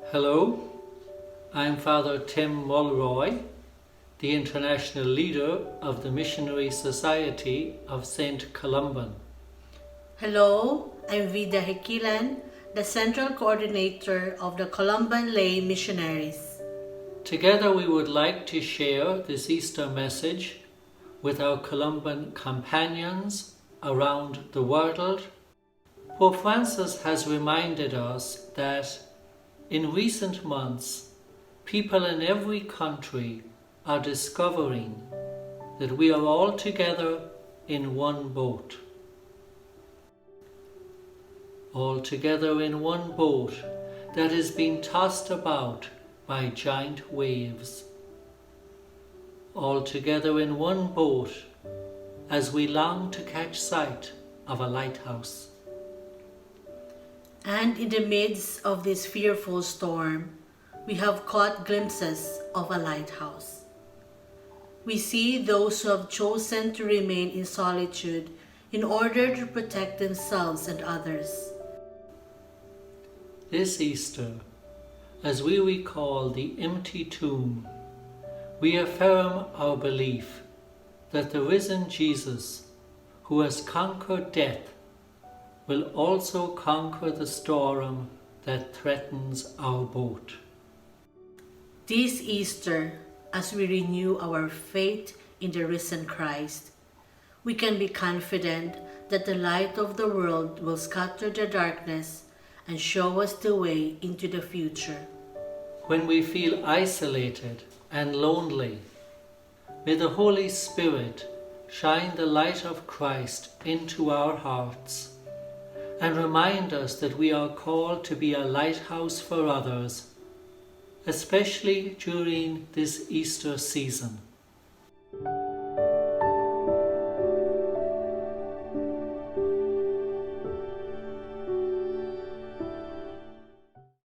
Hello, I'm Father Tim Mulroy, the International Leader of the Missionary Society of St. Columban. Hello, I'm Vida Hequilan, the Central Coordinator of the Columban Lay Missionaries. Together we would like to share this Easter message with our Columban companions around the world. Pope Francis has reminded us that in recent months, people in every country are discovering that we are all together in one boat. All together in one boat that is being tossed about by giant waves. All together in one boat as we long to catch sight of a lighthouse. And in the midst of this fearful storm, we have caught glimpses of a lighthouse. We see those who have chosen to remain in solitude in order to protect themselves and others. This Easter, as we recall the empty tomb, we affirm our belief that the risen Jesus, who has conquered death, will also conquer the storm that threatens our boat. This Easter, as we renew our faith in the risen Christ, we can be confident that the light of the world will scatter the darkness and show us the way into the future. When we feel isolated and lonely, may the Holy Spirit shine the light of Christ into our hearts and remind us that we are called to be a lighthouse for others, especially during this Easter season.